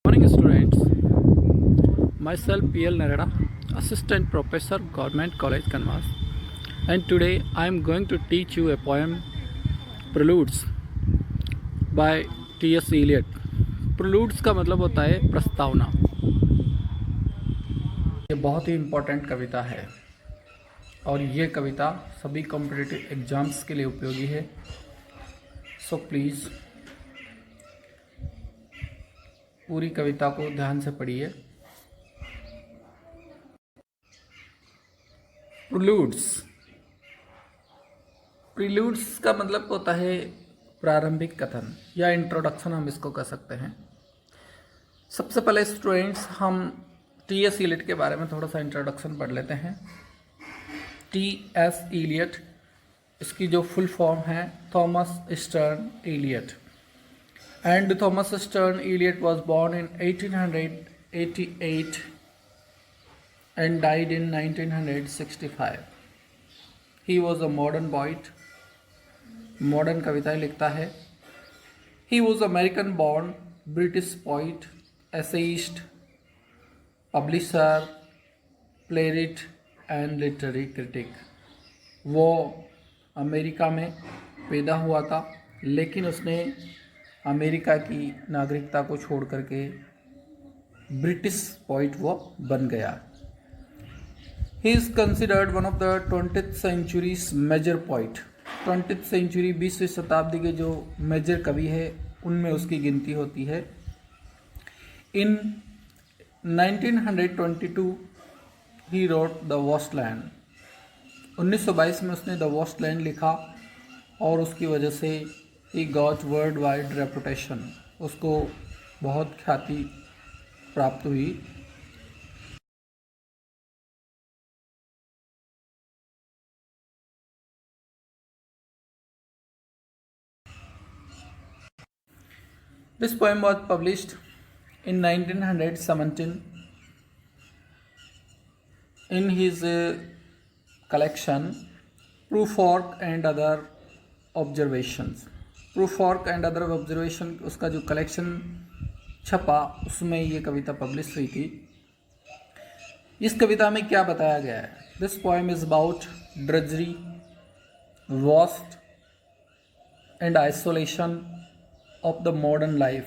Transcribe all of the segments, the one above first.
morning, students. Myself, P.L. Narada, Assistant Professor, Government College, Kanwas. And today I am going to teach you a poem, Preludes, by T.S. Eliot. Preludes का मतलब होता है प्रस्तावना. ये बहुत ही important कविता है और ये कविता सभी कॉम्पिटिटिव एग्जाम्स के लिए उपयोगी है. सो प्लीज़ पूरी कविता को ध्यान से पढ़िए. प्रीलूड्स का मतलब होता है प्रारंभिक कथन या इंट्रोडक्शन, हम इसको कह सकते हैं. सबसे पहले स्टूडेंट्स हम टी.एस. इलियट के बारे में थोड़ा सा इंट्रोडक्शन पढ़ लेते हैं. टी.एस. इलियट, इसकी जो फुल फॉर्म है Thomas Stern Eliot. And Thomas Stern Eliot was born in 1888 and died in 1965. He was a modern poet. Modern कविताएं लिखता है. He was American born British poet, essayist, publisher, playwright and literary critic. वो America में पैदा हुआ था, लेकिन उसने अमेरिका की नागरिकता को छोड़ करके ब्रिटिश पोइट वो बन गया. He is considered one of the 20th century's major poet. 20th century 20वीं शताब्दी के जो मेजर कवि है उनमें उसकी गिनती होती है. इन 1922 ही रोट द वेस्टलैंड. 1922 में उसने द वेस्टलैंड लिखा और उसकी वजह से ही गॉट वर्ल्ड वाइड रेपुटेशन, उसको बहुत ख्याति प्राप्त हुई. This poem was published in 1917 in his collection Prufrock and other observations. Prufrock and other observation, उसका जो कलेक्शन छपा उसमें ये कविता पब्लिश हुई थी. इस कविता में क्या बताया गया है? This poem is about drudgery, vast and isolation of the modern life.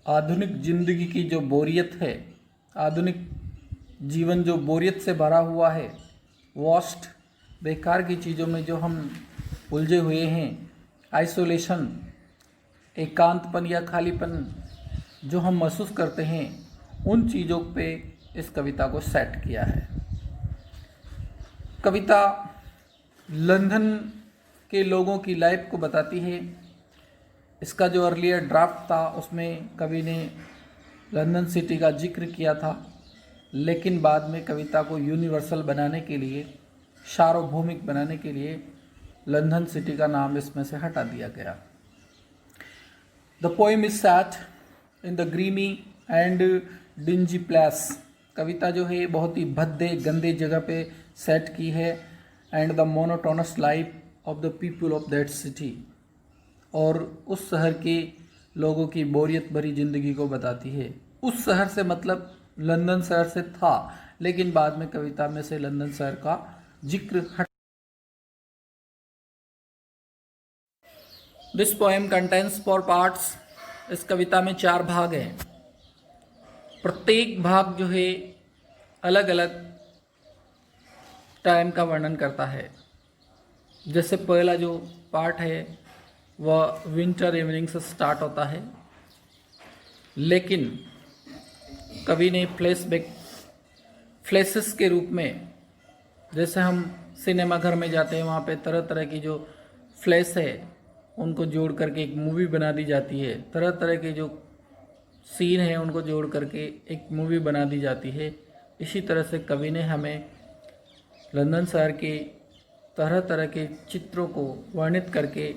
आधुनिक जिंदगी की जो बोरियत है, आधुनिक जीवन जो बोरियत से भरा हुआ है, वास्ट, बेकार की चीज़ों में जो हम उलझे हुए हैं, आइसोलेशन, एकांतपन या खालीपन जो हम महसूस करते हैं, उन चीज़ों पे इस कविता को सेट किया है. कविता लंदन के लोगों की लाइफ को बताती है. इसका जो अर्लियर ड्राफ्ट था उसमें कवि ने लंदन सिटी का जिक्र किया था, लेकिन बाद में कविता को यूनिवर्सल बनाने के लिए, सार्वभौमिक बनाने के लिए लंदन सिटी का नाम इसमें से हटा दिया गया. The poem is set in the grimy and dingy place. कविता जो है बहुत ही भद्दे गंदे जगह पे सेट की है. And the monotonous life of the people of that city, और उस शहर के लोगों की बोरियत भरी जिंदगी को बताती है. उस शहर से मतलब लंदन शहर से था, लेकिन बाद में कविता में से लंदन शहर का जिक्र हट. This poem contains 4 parts. इस कविता में 4 भाग हैं. प्रत्येक भाग जो है अलग अलग टाइम का वर्णन करता है. जैसे पहला जो पार्ट है वह विंटर इवनिंग से स्टार्ट होता है, लेकिन कवि ने फ्लैशेस के रूप में, जैसे हम सिनेमा घर में जाते हैं वहाँ पे तरह तरह की जो फ्लैश है उनको जोड़ करके एक मूवी बना दी जाती है. तरह तरह के जो सीन हैं उनको जोड़ करके एक मूवी बना दी जाती है. इसी तरह से कवि ने हमें लंदन शहर के तरह तरह के चित्रों को वर्णित करके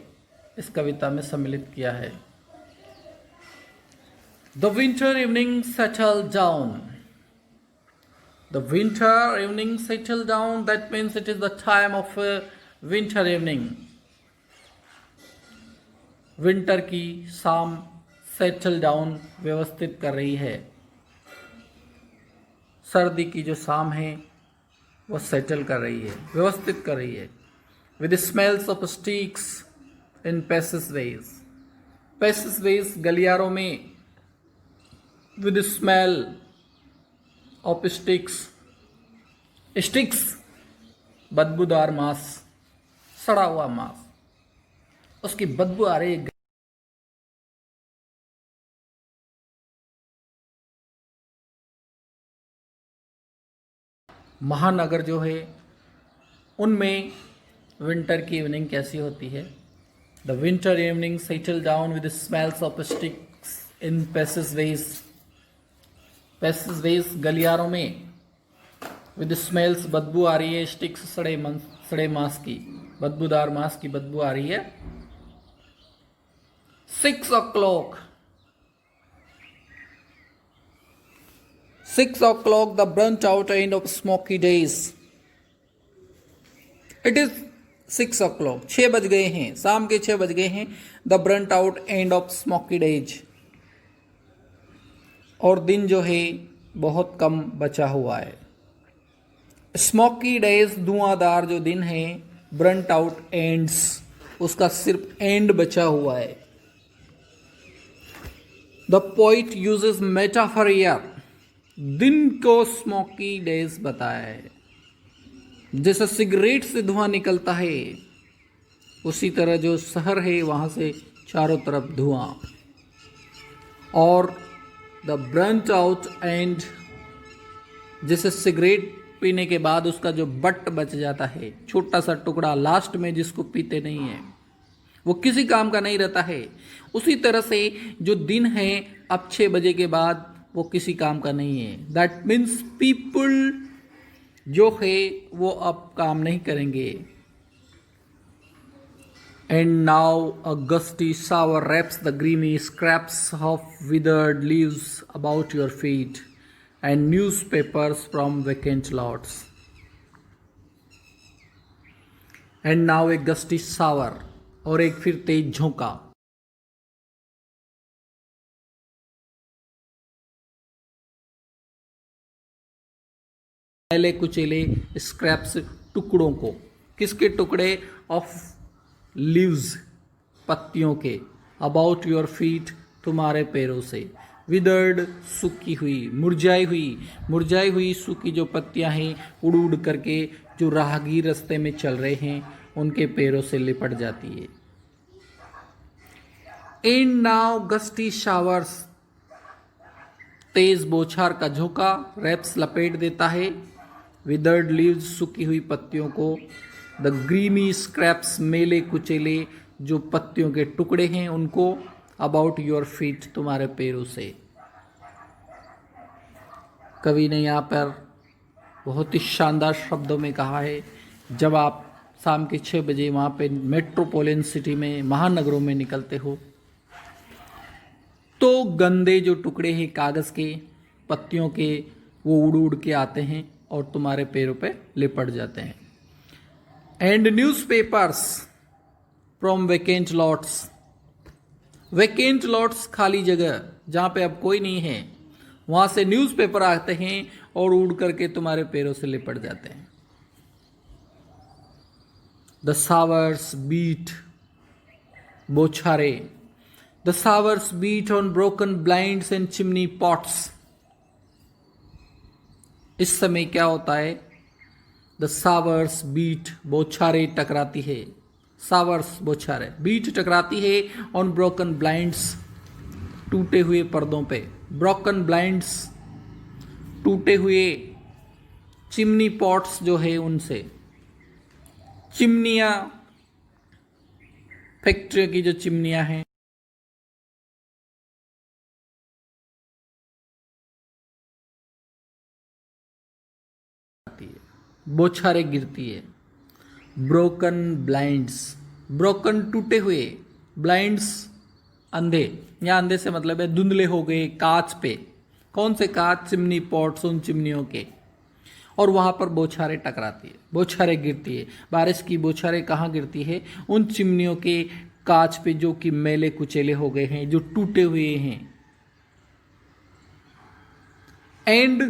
इस कविता में सम्मिलित किया है. The winter evening settle down. The winter evening settle down, that means it is the time of winter evening. Winter की शाम सेटल डाउन व्यवस्थित कर रही है। सर्दी की जो शाम है वो सेटल कर रही है, व्यवस्थित कर रही है। With smells of steaks in passageways, passageways गलियारों में, with smell of sticks, sticks बदबूदार मांस, सड़ा हुआ मांस, उसकी बदबू आ रही है। महानगर जो है उनमें विंटर की इवनिंग कैसी होती है। The winter evening settle down with smells of steaks in passageways, passageways गलियारों में, विद स्मेल्स बदबू आ रही है, स्टिक्स सड़े मांस की, बदबूदार मांस की बदबू आ रही है। 6 o'clock, 6 o'clock, the burnt out end of smoky days. It is 6 o'clock, 6 बज गए हैं, शाम के 6 बज गए हैं। The Brunt out end of smoky days, और दिन जो है बहुत कम बचा हुआ है। स्मोकी डेज धुआंधार जो दिन है, ब्रंट आउट एंड्स, उसका सिर्फ एंड बचा हुआ है। The poet uses metaphor here, दिन को स्मोकी डेज बताया है। जैसा सिगरेट से धुआं निकलता है, उसी तरह जो शहर है वहां से चारों तरफ धुआं। और द ब्रंट आउट एंड, जैसे सिगरेट पीने के बाद उसका जो बट बच जाता है, छोटा सा टुकड़ा लास्ट में जिसको पीते नहीं है, वो किसी काम का नहीं रहता है, उसी तरह से जो दिन है अब 6 बजे के बाद वो किसी काम का नहीं है। दैट मीन्स पीपल जो है वो अब काम नहीं करेंगे। And now a gusty shower wraps the grimy scraps of withered leaves about your feet and newspapers from vacant lots. And now a gusty shower, और एक फिर तेज झोंका। मैले कुचेले स्क्रैप्स, टुकड़ों को, किसके टुकड़े? ऑफ लीव्स, पत्तियों के, अबाउट योर फीट, तुम्हारे पैरों से, विदर्ड, सूखी हुई, मुरझाई हुई सूखी जो पत्तियां हैं उड़ उड़ करके जो राहगीर रास्ते में चल रहे हैं उनके पैरों से लिपट जाती है। एंड नाउ गस्टी शावर्स, तेज बौछार का झोंका, रैप्स लपेट देता है, विदर्ड लीव्स, सूखी हुई पत्तियों को, द ग्रीमी स्क्रैप्स, मेले कुचेले जो पत्तियों के टुकड़े हैं उनको, अबाउट योर फीट, तुम्हारे पैरों से। कवि ने यहाँ पर बहुत ही शानदार शब्दों में कहा है, जब आप शाम के 6 बजे वहाँ पे मेट्रोपोलियन सिटी में, महानगरों में निकलते हो, तो गंदे जो टुकड़े हैं कागज़ के, पत्तियों के, वो उड़ उड़ के आते हैं और तुम्हारे पैरों पे लिपट जाते हैं। And newspapers from vacant lots, vacant lots खाली जगह जहाँ पे अब कोई नहीं है, वहाँ से न्यूज़पेपर आते हैं और उड़ करके तुम्हारे पैरों से लिपट जाते हैं। द शावर्स बीट, बौछारे, the showers beat on broken blinds and chimney pots. इस समय क्या होता है? द शावर्स बीट, बौछारे टकराती है, शावर्स बौछारे, बीट टकराती है ऑन ब्रोकन ब्लाइंड्स, टूटे हुए पर्दों पे, ब्रोकन ब्लाइंड्स, टूटे हुए, चिमनी पॉट्स जो है उनसे, चिमनियाँ, फैक्ट्री की जो चिमनियाँ हैं, बौछारें गिरती है। ब्रोकन ब्लाइंड्स, ब्रोकन टूटे हुए, ब्लाइंड्स अंधे, या अंधे से मतलब है धुंधले हो गए कांच पे। कौन से कांच? चिमनी पॉट्स, उन चिमनियों के। और वहाँ पर बौछारें टकराती है, बौछारें गिरती है। बारिश की बौछारें कहाँ गिरती है? उन चिमनियों के कांच पे जो कि मैले कुचेले हो गए हैं, जो टूटे हुए हैं। And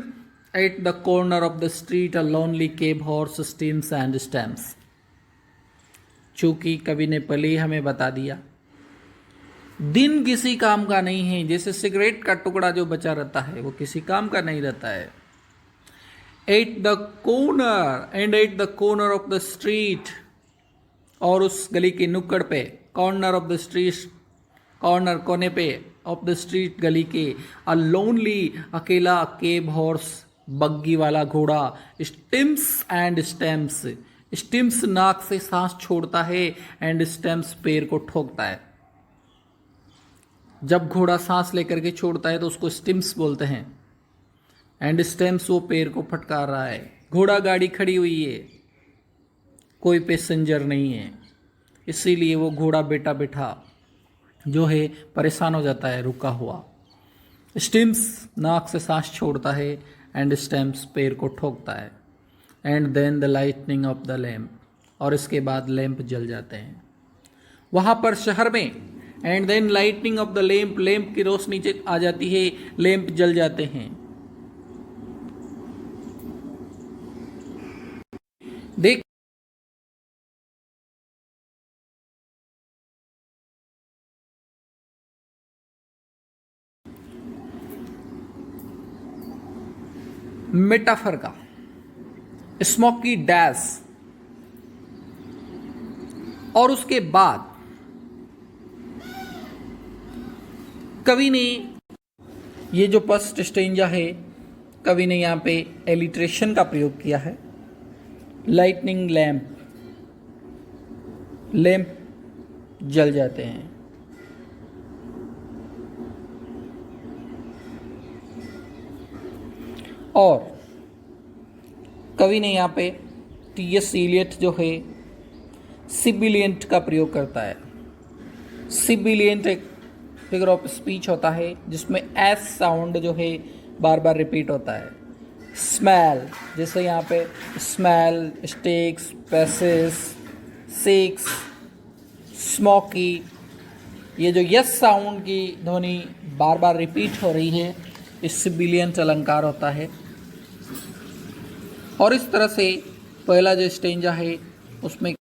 at the corner of the street a lonely cab horse stems and stamps. चूंकि कवि ने पहले ही हमें बता दिया, दिन किसी काम का नहीं है। जैसे सिगरेट का टुकड़ा जो बचा रहता है वो किसी काम का नहीं रहता है। At the corner and at the corner of the street, और उस गली के नुक्कड़ पे, corner of the street, corner कोने पे, ऑफ द स्ट्रीट गली के, अ लोनली अकेला केब हॉर्स बग्गी वाला घोड़ा, स्टिम्स एंड स्टैम्प्स, स्टिम्स नाक से सांस छोड़ता है एंड स्टैम्प्स पैर को ठोकता है। जब घोड़ा सांस लेकर के छोड़ता है तो उसको स्टिम्स बोलते हैं, एंड स्टैम्प्स वो पैर को फटकार रहा है। घोड़ा गाड़ी खड़ी हुई है, कोई पैसेंजर नहीं है, इसीलिए वो घोड़ा बेटा बैठा जो है परेशान हो जाता है रुका हुआ। स्टिम्स नाक से सांस छोड़ता है एंड स्टैम्प्स पैर को ठोकता है। And then the lighting of the lamp, और इसके बाद लैंप जल जाते हैं वहाँ पर शहर में। And then lighting of the lamp, lamp की रोशनी आ जाती है, लैंप जल जाते हैं। देख मेटाफर का स्मोकी डैश, और उसके बाद कवि ने ये जो फर्स्ट स्टेंजा है, कवि ने यहाँ पे एलिट्रेशन का प्रयोग किया है। लाइटनिंग लैम्प, लैम्प जल जाते हैं। और कवि ने यहाँ पे टी.एस. इलियट जो है सिबिलियंट का प्रयोग करता है। सिबिलियंट एक फिगर ऑफ स्पीच होता है जिसमें एस साउंड जो है बार बार रिपीट होता है। स्मेल, जैसे यहाँ पे स्मेल, स्टेक्स, पैसेस, सेक्स, स्मोकी, ये जो यस साउंड की ध्वनि बार बार रिपीट हो रही है, इस सिबिलियंट अलंकार होता है। और इस तरह से पहला जो स्टेंजा है उसमें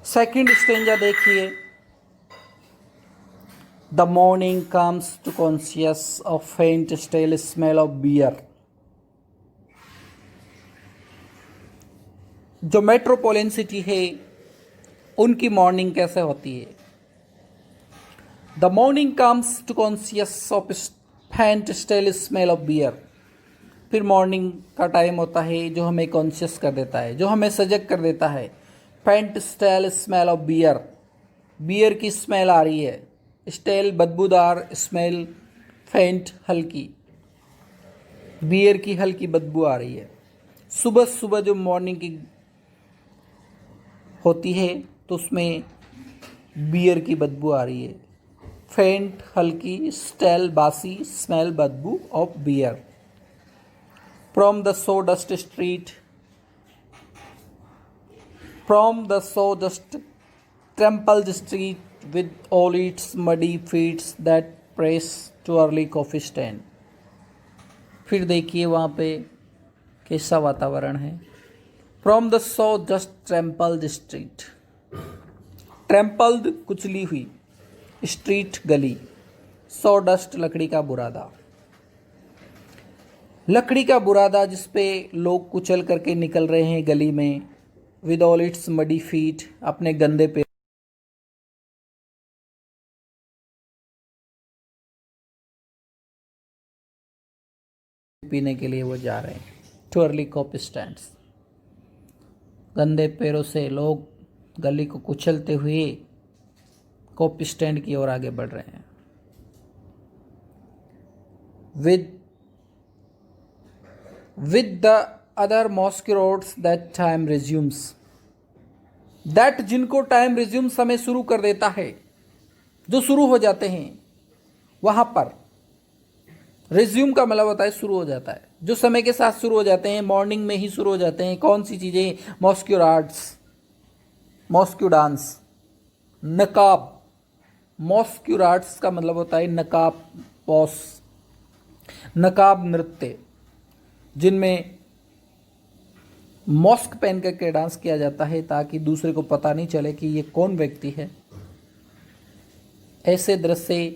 सेकंड स्टेंजा देखिए, the morning comes to consciousness of faint stale smell of beer. जो मेट्रोपोलियन सिटी है उनकी मॉर्निंग कैसे होती है? The morning comes to consciousness of faint stale smell of beer. फिर मॉर्निंग का टाइम होता है जो हमें कॉन्शियस कर देता है, जो हमें सजग कर देता है। Faint stale smell of beer, beer की स्मेल आ रही है। स्टेल बदबूदार, स्मेल फेंट हल्की, बियर की हल्की बदबू आ रही है। सुबह सुबह जो मॉर्निंग की होती है तो उसमें बियर की बदबू आ रही है। फेंट हल्की, स्टेल बासी, स्मेल बदबू of beer. From the sawdust street, from the sawdust trampled street with all its muddy feet that press to early coffee stand। फिर देखिए वहाँ पे कैसा वातावरण है। From the sawdust trampled street, trampled कुचली हुई, स्ट्रीट गली, sawdust लकड़ी का बुरादा, लकड़ी का बुरादा जिसपे लोग कुचल करके निकल रहे हैं गली में। With all it's muddy feet, अपने गंदे पे पीने के लिए वो जा रहे हैं। टू अर्ली कॉफी स्टैंड्स, गंदे पैरों से लोग गली को कुचलते हुए कॉफी स्टैंड की ओर आगे बढ़ रहे हैं। with the other masquerades that time resumes, that जिनको टाइम रिज्यूम समय शुरू कर देता है, जो शुरू हो जाते हैं वहाँ पर रिज्यूम का मतलब होता है शुरू हो जाता है, जो समय के साथ शुरू हो जाते हैं, मॉर्निंग में ही शुरू हो जाते हैं। कौन सी चीज़ें? मॉस्क्यूराट्स, मॉस्क्यू डांस, नकाब। मॉस्क्यूराट्स का मतलब होता है नकाब पॉस, नकाब नृत्य, जिनमें मॉस्क पहन करके डांस किया जाता है ताकि दूसरे को पता नहीं चले कि ये कौन व्यक्ति है। ऐसे दृश्य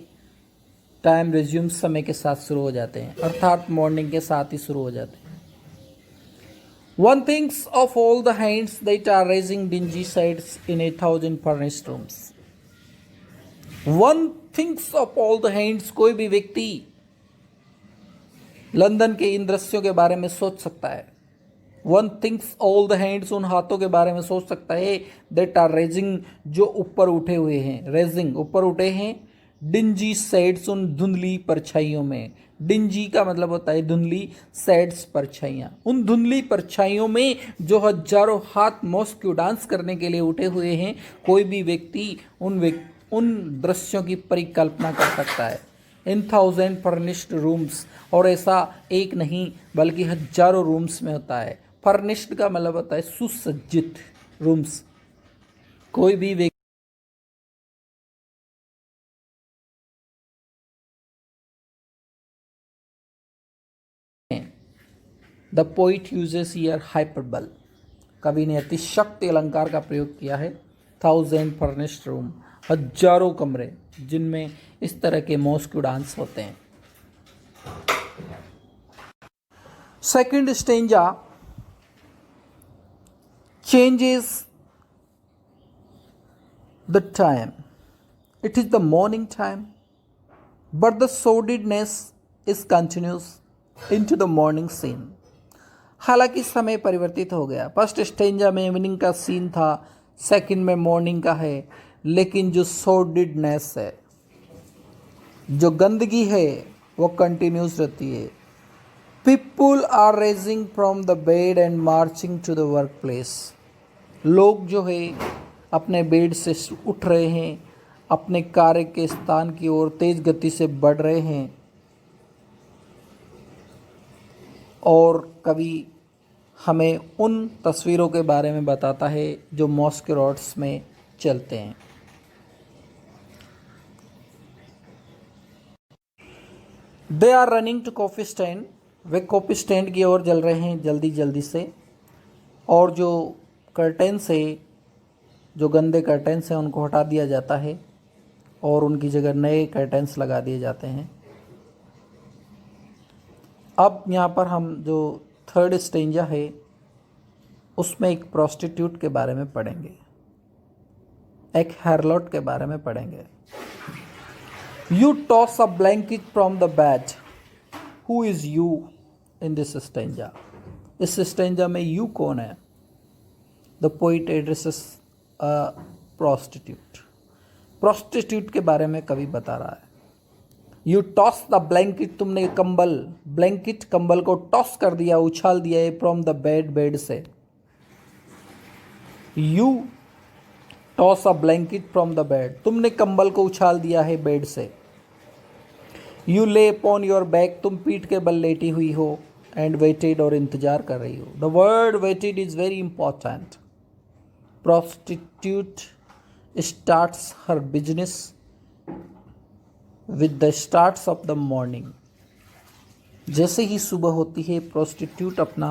टाइम रिज्यूम समय के साथ शुरू हो जाते हैं, अर्थात मॉर्निंग के साथ ही शुरू हो जाते हैं। One thinks of all the hands that are raising dingy sides in 1,000 furnished rooms. One thinks of all the hands, कोई भी व्यक्ति लंदन के इन दृश्यों के बारे में सोच सकता है। One thinks all the hands, उन हाथों के बारे में सोच सकता है, that are raising, जो ऊपर उठे हुए हैं, raising ऊपर उठे हैं, डिंजी सेड्स, उन धुंधली परछाइयों में। डिंजी का मतलब होता है धुंधली, सेड्स परछाइयाँ, उन धुंधली परछाइयों में जो हजारों हाथ मॉस्क्यू डांस करने के लिए उठे हुए हैं। कोई भी व्यक्ति उन दृश्यों की परिकल्पना कर सकता है। इन 1,000 फर्निश्ड रूम्स, और ऐसा एक नहीं बल्कि हजारों रूम्स में होता है। फर्निश्ड का मतलब होता है सुसज्जित रूम्स। कोई भी व्यक्ति द पोइट यूजेस हियर हाइपरबल, कवि ने अतिशक्ति अलंकार का प्रयोग किया है। 1,000 फर्निश्ड रूम, हजारों कमरे जिनमें इस तरह के मॉस्क्यू डांस होते हैं। Second stanza changes the time. It is the morning time, but the sordidness is continuous into the morning scene. हालांकि समय परिवर्तित हो गया। फर्स्ट स्टेंजा में इवनिंग का सीन था, सेकंड में मॉर्निंग का है, लेकिन जो सॉर्डिडनेस है, जो गंदगी है, वो कंटिन्यूस रहती है। People are raising from the bed and marching to the work place. लोग जो है अपने बेड से उठ रहे हैं, अपने कार्य के स्थान की ओर तेज गति से बढ़ रहे हैं। और कवि हमें उन तस्वीरों के बारे में बताता है जो मॉस्क्यूराट्स में चलते हैं। They are running to coffee stand, वे कॉफी स्टैंड की ओर चल रहे हैं जल्दी जल्दी से। और जो कर्टेन्स है, जो गंदे कर्टेन्स हैं, उनको हटा दिया जाता है और उनकी जगह नए कर्टेन्स लगा दिए जाते हैं। अब यहाँ पर हम जो थर्ड स्टेंजा है उसमें एक प्रोस्टिट्यूट के बारे में पढ़ेंगे, एक हैरलॉट के बारे में पढ़ेंगे। You toss a blanket from the bed, who is you in this stanza. इस स्टेंजा में यू कौन है? The poet addresses a prostitute. Prostitute के बारे में कवि बता रहा है। यू टॉस द ब्लैंकेट, तुमने कंबल, ब्लैंकेट कंबल को टॉस कर दिया, उछाल दिया है, फ्रॉम द बेड, बेड से। You toss a blanket from the bed, तुमने कंबल को उछाल दिया है बेड से। यू ले अपॉन योर बैक, तुम पीठ के बल लेटी हुई हो। एंड वेटेड, और इंतजार कर रही हो। The word waited is very important. Prostitute starts her business with the starts of the morning. जैसे ही सुबह होती है, प्रोस्टिट्यूट अपना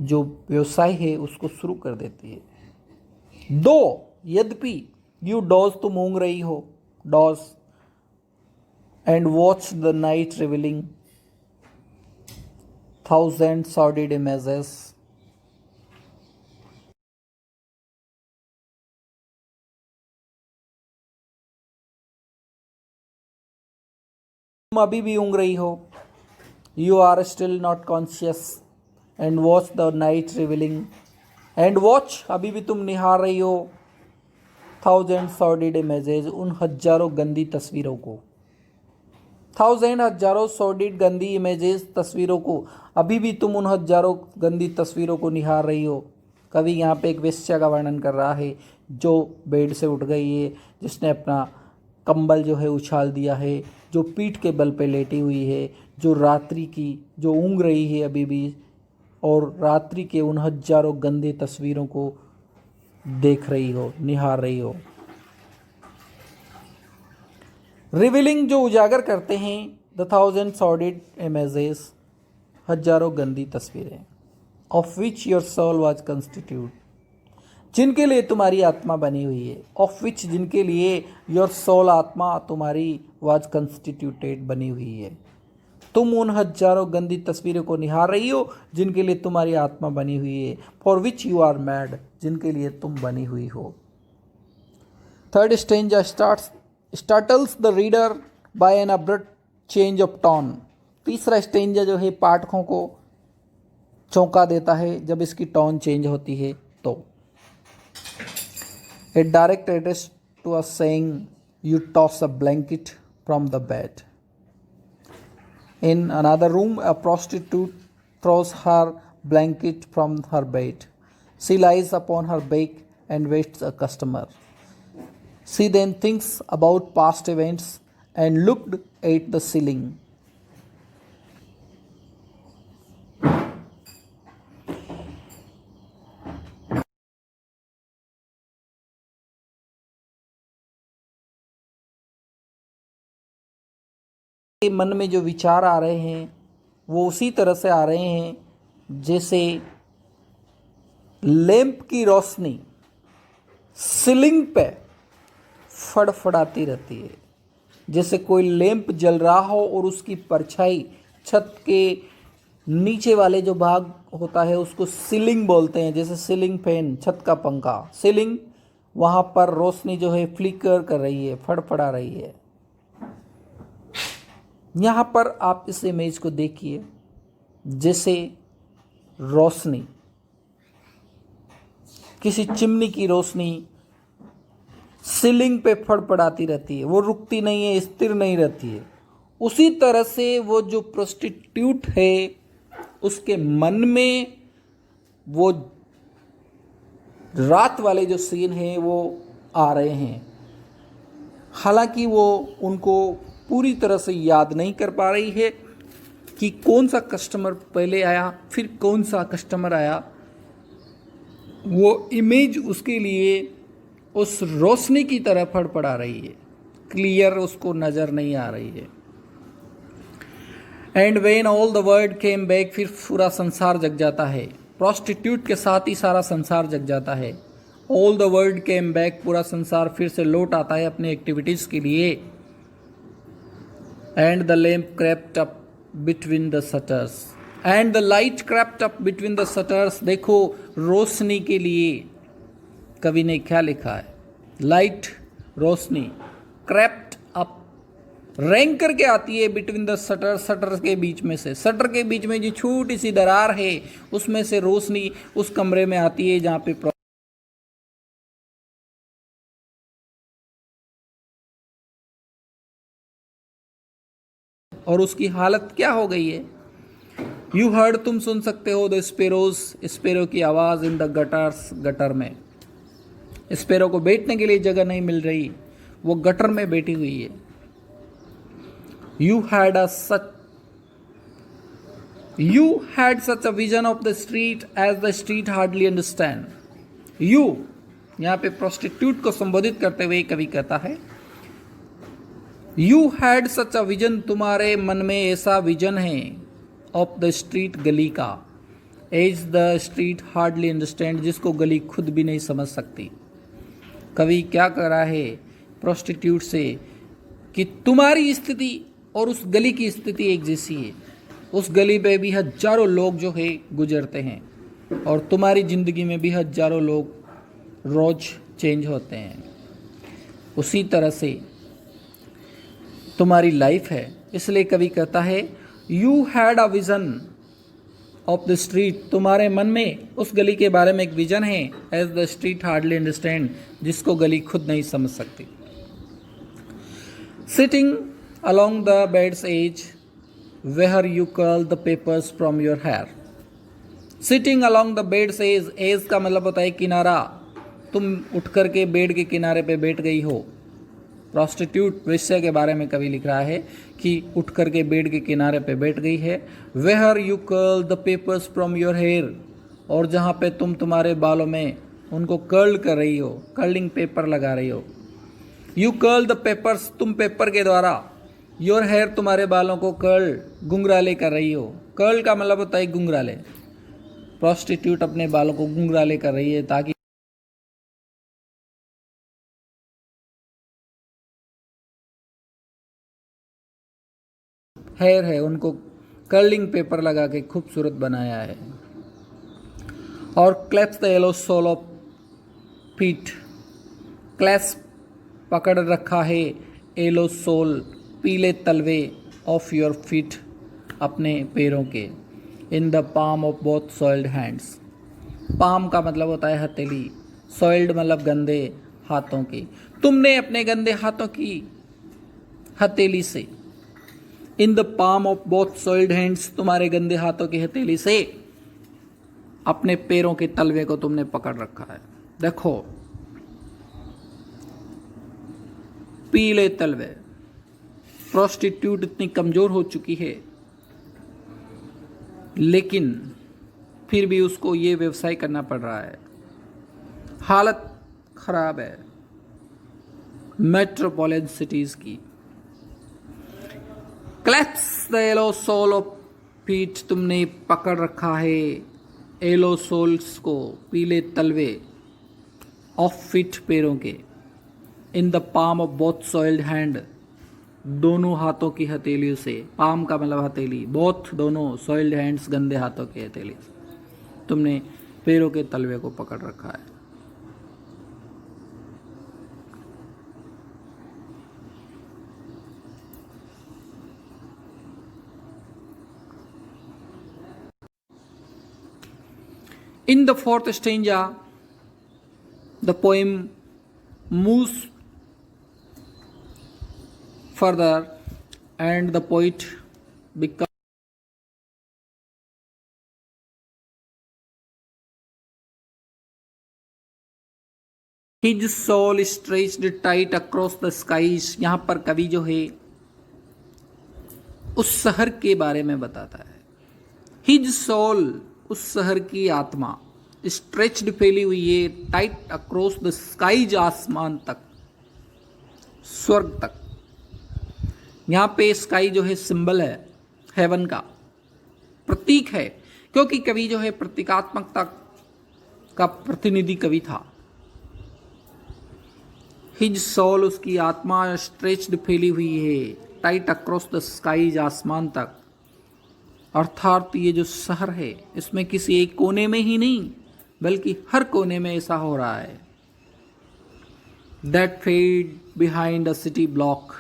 जो व्यवसाय है उसको शुरू कर देती है। दो, यद्यपि, यू डॉज, तुम ऊँग रही हो, dozed. And watch the night revealing 1,000 sordid images. तुम अभी भी ऊँग रही हो। You are still not conscious. And watch the night revealing, and watch, अभी भी तुम निहार रही हो। 1,000 sordid images, उन हजारों गंदी तस्वीरों को। 1,000 हजारों sordid गंदी इमेजेस, तस्वीरों को, अभी भी तुम उन हजारों गंदी तस्वीरों को निहार रही हो। कवि यहाँ पे एक वेश्या का वर्णन कर रहा है जो बेड से उठ गई है, जिसने अपना कंबल जो है उछाल दिया है, जो पीठ के बल पे लेटी हुई है, जो रात्रि की जो ऊँग रही है अभी भी, और रात्रि के उन हजारों गंदे तस्वीरों को देख रही हो, निहार रही हो। रिवीलिंग जो उजागर करते हैं, द थाउजेंड सॉर्डेड इमेजेस, हजारों गंदी तस्वीरें, of which your soul was constitute, जिनके लिए तुम्हारी आत्मा बनी हुई है, ऑफ विच जिनके लिए योर सोल आत्मा तुम्हारी वाज कंस्टिट्यूटेड बनी हुई है। तुम उन हजारों गंदी तस्वीरों को निहार रही हो जिनके लिए तुम्हारी आत्मा बनी हुई है, for which you are mad, जिनके लिए तुम बनी हुई हो। Third stanza startles the reader by an abrupt change of tone. तीसरा स्टेंजा जो है पाठकों को चौंका देता है जब इसकी टोन चेंज होती है तो। A direct address to a saying you toss a blanket from the bed. In another room, a prostitute throws her blanket from her bed. She lies upon her back and waits a customer. She then thinks about past events and looked at the ceiling. मन में जो विचार आ रहे हैं वो उसी तरह से आ रहे हैं जैसे लैंप की रोशनी सीलिंग पे फड़फड़ाती रहती है, जैसे कोई लैंप जल रहा हो और उसकी परछाई छत के नीचे वाले जो भाग होता है उसको सीलिंग बोलते हैं, जैसे सीलिंग फैन, छत का पंखा, सीलिंग, वहाँ पर रोशनी जो है फ्लिकर कर रही है, फड़फड़ा रही है। यहाँ पर आप इस इमेज को देखिए, जैसे रोशनी, किसी चिमनी की रोशनी सीलिंग पे फड़फड़ाती रहती है, वो रुकती नहीं है, स्थिर नहीं रहती है। उसी तरह से वो जो प्रोस्टिट्यूट है उसके मन में वो रात वाले जो सीन हैं वो आ रहे हैं। हालांकि वो उनको पूरी तरह से याद नहीं कर पा रही है कि कौन सा कस्टमर पहले आया फिर कौन सा कस्टमर आया। वो इमेज उसके लिए उस रोशनी की तरह फड़फड़ा रही है, क्लियर उसको नज़र नहीं आ रही है। And when all the world came back, फिर पूरा संसार जग जाता है, प्रोस्टिट्यूट के साथ ही सारा संसार जग जाता है। All the world came back, पूरा संसार फिर से लौट आता है अपनी एक्टिविटीज़ के लिए। And the lamp crept up between the shutters and the light crept up between the shutters. देखो रोशनी के लिए कवि ने क्या लिखा है, लाइट, रोशनी, क्रेप्ट अप, रैंक करके आती है बिटवीन द शटर, शटर के बीच में से, शटर के बीच में जो छोटी सी दरार है उसमें से रोशनी उस कमरे में आती है जहाँ पे और उसकी हालत क्या हो गई है। यू हर्ड, तुम सुन सकते हो, द स्पेरोज, स्पेरो की आवाज़, इन द गटर्स, गटर में। स्पेरो को बैठने के लिए जगह नहीं मिल रही, वो गटर में बैठी हुई है। You had such a vision of the street as the street hardly understand. You यहाँ पे प्रोस्टिट्यूट को संबोधित करते हुए कवि कहता है, you had such a vision, तुम्हारे मन में ऐसा विजन है, ऑफ द स्ट्रीट, गली का, as the street hardly understand, जिसको गली खुद भी नहीं समझ सकती। कवि क्या कर रहा है प्रोस्टिट्यूट से कि तुम्हारी स्थिति और उस गली की स्थिति एक जैसी है, उस गली पे भी हजारों लोग जो है गुजरते हैं और तुम्हारी ज़िंदगी में भी हजारों लोग रोज चेंज होते हैं। उसी तरह से तुम्हारी लाइफ है। इसलिए कवि कहता है, you had a vision of the street, तुम्हारे मन में उस गली के बारे में एक विजन है, as the street hardly understand, जिसको गली खुद नहीं समझ सकती। Sitting along the bed's edge where you curl the papers from your hair. Sitting along the bed's edge, edge का मतलब होता है किनारा, तुम उठ कर के बेड के किनारे पे बैठ गई हो। प्रोस्टिट्यूट वेश्या के बारे में कवि लिख रहा है कि उठ करके बेड के किनारे पे बैठ गई है। Where you curl the papers from your hair, और जहाँ पे तुम तुम्हारे बालों में उनको कर्ल कर रही हो, कर्लिंग पेपर लगा रही हो। यू कर्ल द पेपर्स, तुम पेपर के द्वारा, योर हेयर तुम्हारे बालों को कर्ल, गुंगराले कर रही हो। कर्ल का मतलब होता है गुंगराले। प्रोस्टिट्यूट अपने बालों को गुंगराले कर रही है ताकि हेयर है उनको कर्लिंग पेपर लगा के खूबसूरत बनाया है। और clasps the yellow sole of feet, clasps पकड़ रखा है, येलो सोल पीले तलवे, ऑफ योर फीट अपने पैरों के, in the palm of both soiled hands. Palm का मतलब होता है हथेली, सॉइल्ड मतलब गंदे हाथों की। तुमने अपने गंदे हाथों की हथेली से, in the palm of both soiled hands, तुम्हारे गंदे हाथों की हथेली से अपने पैरों के तलवे को तुमने पकड़ रखा है। देखो पीले तलवे। प्रोस्टिट्यूट इतनी कमजोर हो चुकी है लेकिन फिर भी उसको ये व्यवसाय करना पड़ रहा है। हालत खराब है मेट्रोपॉलिटन सिटीज की। Clasps the yellow sole of feet, तुमने पकड़ रखा है येलो सोल्स को, पीले तलवे, ऑफ फीट पैरों के, in the palm of both soiled hand, दोनों हाथों की हथेलियों से। पाम का मतलब हथेली, बोथ दोनों, सॉइल्ड हैंड्स गंदे हाथों की हथेली से तुमने पैरों के तलवे को पकड़ रखा है। In the fourth stanza, the poem moves further and the poet becomes his soul stretched tight across the skies। यहाँ पर कवि जो है उस शहर के बारे में बताता है। हिज सोल, उस शहर की आत्मा, स्ट्रेच्ड फैली हुई है, टाइट अक्रॉस द स्काईज, आसमान तक, स्वर्ग तक। यहाँ पे स्काई जो है सिंबल है हेवन का, प्रतीक है, क्योंकि कवि जो है प्रतीकात्मकता का प्रतिनिधि कवि था। हिज सोल, उसकी आत्मा, स्ट्रेच्ड फैली हुई है, टाइट अक्रॉस द स्काईज, आसमान तक। अर्थात ये जो शहर है इसमें किसी एक कोने में ही नहीं बल्कि हर कोने में ऐसा हो रहा है। That fade behind a city block,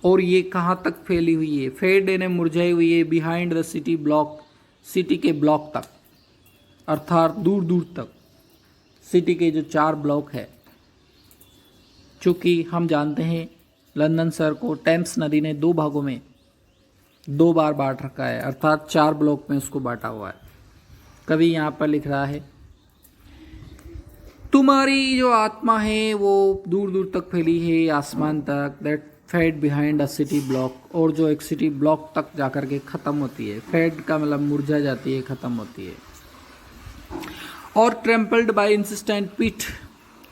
और ये कहाँ तक फैली हुई है? फेड यानी मुरझाई हुई है, behind the city block, city के ब्लॉक तक, अर्थात दूर दूर तक। सिटी के जो 4 ब्लॉक है, चूँकि हम जानते हैं लंदन शहर को टेम्स नदी ने 2 भागों में 2 बार बांट रखा है, अर्थात 4 ब्लॉक में उसको बांटा हुआ है। कवि यहाँ पर लिख रहा है तुम्हारी जो आत्मा है वो दूर दूर तक फैली है, आसमान तक। That fade behind a city block, और जो एक सिटी ब्लॉक तक जाकर के ख़त्म होती है। फेड का मतलब मुरझा जाती है, ख़त्म होती है। और ट्रैम्पल्ड बाय इंसिस्टेंट पिट,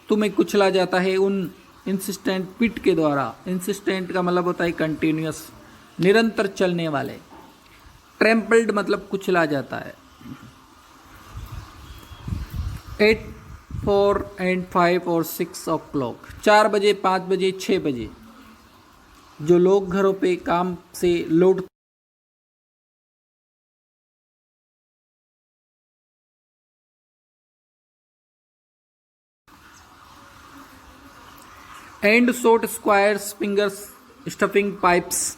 तुम्हें कुचला जाता है उन इंसिस्टेंट पिट के द्वारा। इंसिस्टेंट का मतलब होता है कंटिन्यूअस, निरंतर चलने वाले। ट्रैम्पल्ड मतलब कुचला जाता है। 8, 4 and 5 और 6 o'clock, 4 बजे, 5 बजे, 6 बजे जो लोग घरों पे काम से लौट and short squares fingers stuffing pipes,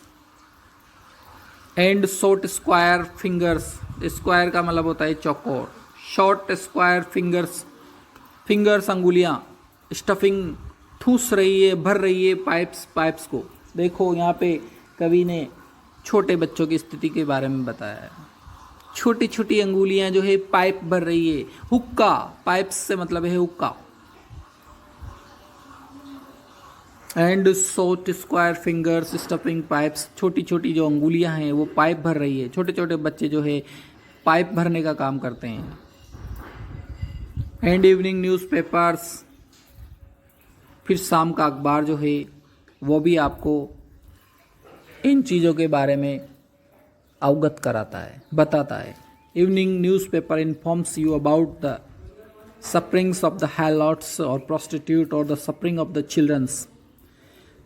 and short square fingers, square का मतलब होता है चौकोर, शॉर्ट स्क्वायर फिंगर्स, फिंगर्स अंगुलियां, स्टफिंग ठूस रही है, भर रही है पाइप्स, पाइप्स को। देखो यहाँ पे कवि ने छोटे बच्चों की स्थिति के बारे में बताया है। छोटी छोटी अंगुलियां जो है पाइप भर रही है। हुक्का, पाइप्स से मतलब है हुक्का। And short square fingers stuffing pipes, छोटी छोटी जो अंगुलियां हैं वो पाइप भर रही है। छोटे छोटे बच्चे जो है पाइप भरने का काम करते हैं। एंड इवनिंग न्यूज़पेपर्स, फिर शाम का अखबार जो है वो भी आपको इन चीज़ों के बारे में अवगत कराता है, बताता है। Evening newspaper informs you about the sufferings of the helots और प्रोस्टिट्यूट और the suffering of the childrens.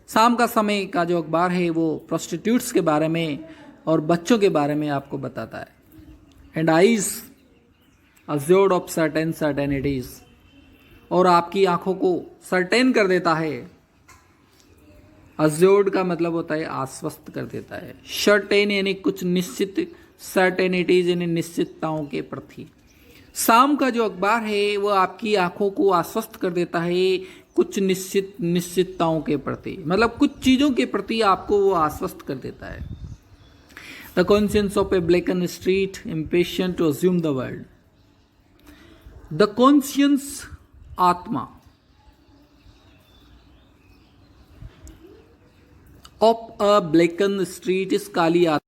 शाम का समय का जो अखबार है वो प्रोस्टिट्यूट्स के बारे में और बच्चों के बारे में आपको बताता है। एंड आइज अज्योर्ड ऑफ सर्टेनिटीज, और आपकी आंखों को सर्टेन कर देता है। अज्योर्ड का मतलब होता है आश्वस्त कर देता है। सर्टेन यानी कुछ निश्चित, सर्टेनिटीज यानी निश्चितताओं के प्रति। शाम का जो अखबार है वो आपकी आंखों को आश्वस्त कर देता है कुछ निश्चितताओं के प्रति, मतलब कुछ चीज़ों के प्रति आपको वो आश्वस्त कर देता है। The conscience of a blackened street impatient to assume the world. The conscience, आत्मा, ऑफ अ ब्लैकन स्ट्रीट, इस काली आत्मा,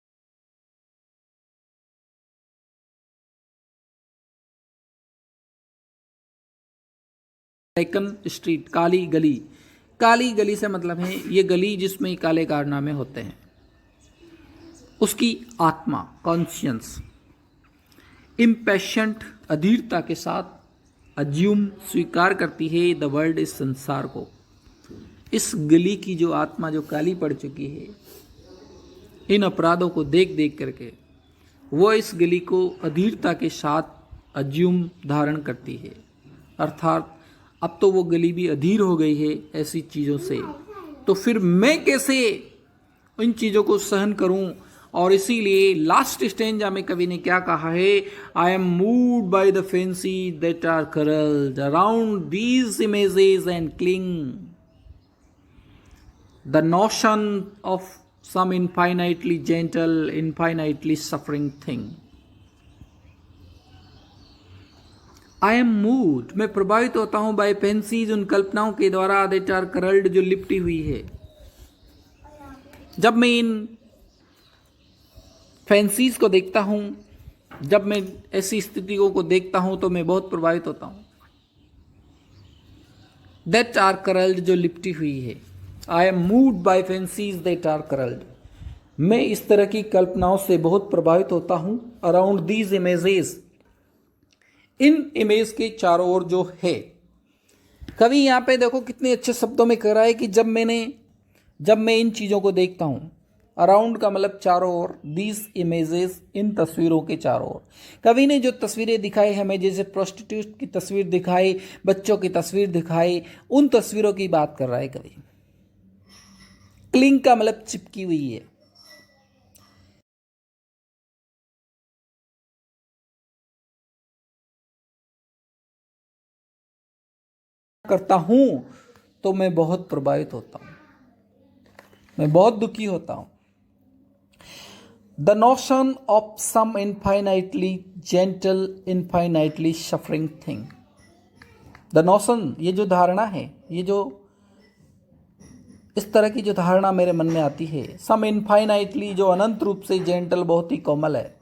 ब्लैकन स्ट्रीट, काली गली। काली गली से मतलब है ये गली जिसमें काले कारनामे होते हैं, उसकी आत्मा, कॉन्शियंस। इम्पेशेंट, अधीरता के साथ, अज्यूम, स्वीकार करती है द वर्ल्ड, इस संसार को। इस गली की जो आत्मा जो काली पड़ चुकी है इन अपराधों को देख देख करके, वो इस गली को अधीरता के साथ अज्यूम, धारण करती है। अर्थात अब तो वो गली भी अधीर हो गई है ऐसी चीज़ों से, तो फिर मैं कैसे इन चीज़ों को सहन करूं। और इसीलिए लास्ट स्टेंजा में कवि ने क्या कहा है, I am moved by the fancy that are curled around these images and cling the notion of some infinitely gentle, infinitely suffering thing. I am moved, मैं प्रभावित होता हूं बाय फैंसीज, उन कल्पनाओं के द्वारा, दैट आर करल्ड, जो लिपटी हुई है। जब मैं इन फैंसीज को देखता हूं, जब मैं ऐसी स्थितियों को देखता हूं तो मैं बहुत प्रभावित होता हूं। दैट आर करल्ड, जो लिपटी हुई है। I am moved by fancies that are curled, मैं इस तरह की कल्पनाओं से बहुत प्रभावित होता हूं। Around these images, in image के चारों ओर जो है। कवि यहाँ पे देखो कितने अच्छे शब्दों में कह रहा है कि जब मैं इन चीज़ों को देखता हूँ। अराउंड का मतलब चारों ओर, दीज इमेजेस, इन तस्वीरों के चारों ओर। कवि ने जो तस्वीरें दिखाई हमें, जैसे प्रोस्टिट्यूट की तस्वीर दिखाई, बच्चों की तस्वीर दिखाई, उन तस्वीरों की बात कर रहा है कवि। क्लिंग का मतलब चिपकी हुई है। करता हूं तो मैं बहुत प्रभावित होता हूं, मैं बहुत दुखी होता हूं। The notion of some infinitely gentle, infinitely suffering thing. The notion, ये जो धारणा है, ये जो इस तरह की जो धारणा मेरे मन में आती है। सम इनफाइनाइटली, जो अनंत रूप से, जेंटल, बहुत ही कोमल है।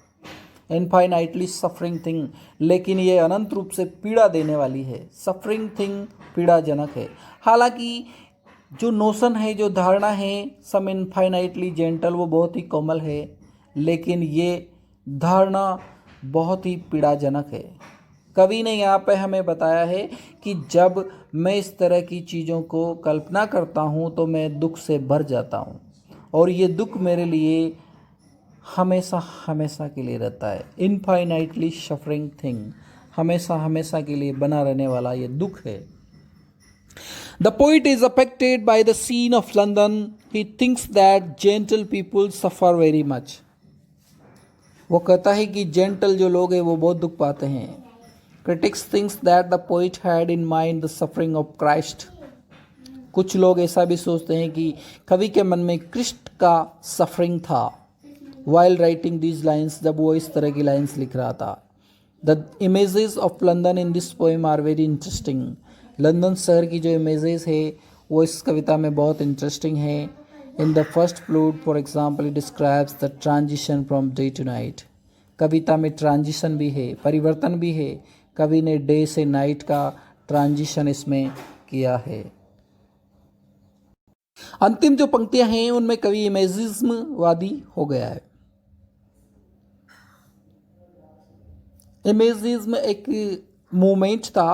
इनफाइनाइटली सफरिंग थिंग, लेकिन ये अनंत रूप से पीड़ा देने वाली है। सफरिंग थिंग, पीड़ाजनक है। हालांकि जो नोशन है, जो धारणा है, सम इनफाइनाइटली जेंटल, वो बहुत ही कोमल है, लेकिन ये धारणा बहुत ही पीड़ाजनक है। कवि ने यहाँ पे हमें बताया है कि जब मैं इस तरह की चीज़ों को कल्पना करता हूँ तो मैं दुख से भर जाता हूँ, और ये दुख मेरे लिए हमेशा हमेशा के लिए रहता है। इनफाइनाइटली सफरिंग थिंग, हमेशा हमेशा के लिए बना रहने वाला ये दुख है। The poet is affected by the scene of London, he thinks that gentle people suffer very much. वो कहता है कि जेंटल जो लोग हैं वो बहुत दुख पाते हैं। Critics thinks that the poet had in mind the suffering of Christ. कुछ लोग ऐसा भी सोचते हैं कि कवि के मन में क्रिस्ट का सफरिंग था वाइल राइटिंग दीज लाइन्स, जब वो इस तरह की लाइन्स लिख रहा था। The images of London in this poem are very interesting. London शहर की जो इमेजेस है वो इस कविता में बहुत इंटरेस्टिंग है। In the first flute for example it describes the transition from day to night. कविता में ट्रांजिशन भी है, परिवर्तन भी है। कवि ने डे से नाइट का ट्रांजिशन इसमें किया है। अंतिम जो पंक्तियां हैं उनमें कवि इमेजिज्म वादी हो गया है। इमेजिज्म एक मूवमेंट था।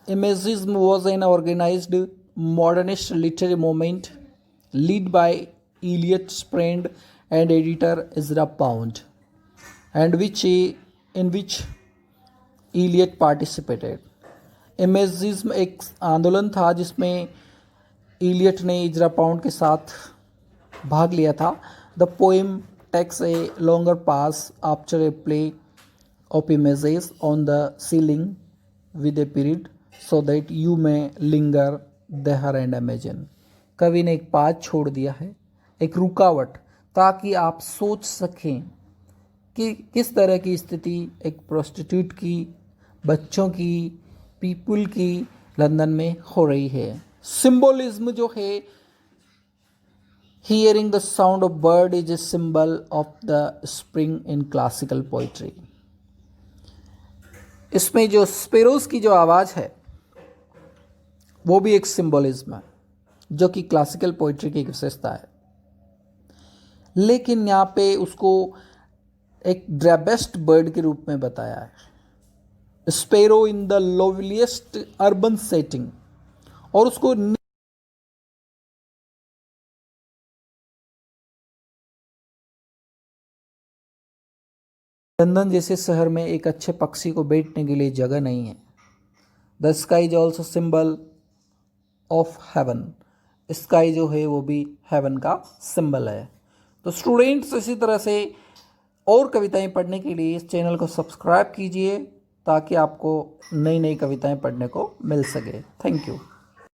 Imagism was an organized modernist literary movement lead by Eliot friend and editor Ezra Pound and in which Eliot participated. Imagism एक आंदोलन था जिसमें इलियट ने इजरा पाउंड के साथ भाग लिया था। The poem takes a longer pass after a play of images on the ceiling with a period so that you may linger there and imagine। कवि ने एक पाज छोड़ दिया है, एक रुकावट, ताकि आप सोच सकें कि किस तरह की स्थिति एक प्रोस्टिट्यूट की, बच्चों की, पीपल की लंदन में हो रही है। सिंबोलिज्म जो है, hearing the sound of bird is a symbol of the spring in classical poetry. इसमें जो स्पेरोज की जो आवाज़ है वो भी एक सिंबोलिज्म है जो कि क्लासिकल पोइट्री की एक विशेषता है। लेकिन यहाँ पे उसको एक ड्रेबेस्ट बर्ड के रूप में बताया है, sparrow in the lowliest urban setting, और उसको लंदन जैसे शहर में एक अच्छे पक्षी को बैठने के लिए जगह नहीं है। The sky is also symbol of haven. Sky जो है वो भी हेवन का सिंबल है। तो स्टूडेंट्स, इसी तरह से और कविताएं पढ़ने के लिए इस चैनल को सब्सक्राइब कीजिए ताकि आपको नई नई कविताएं पढ़ने को मिल सके। Thank you.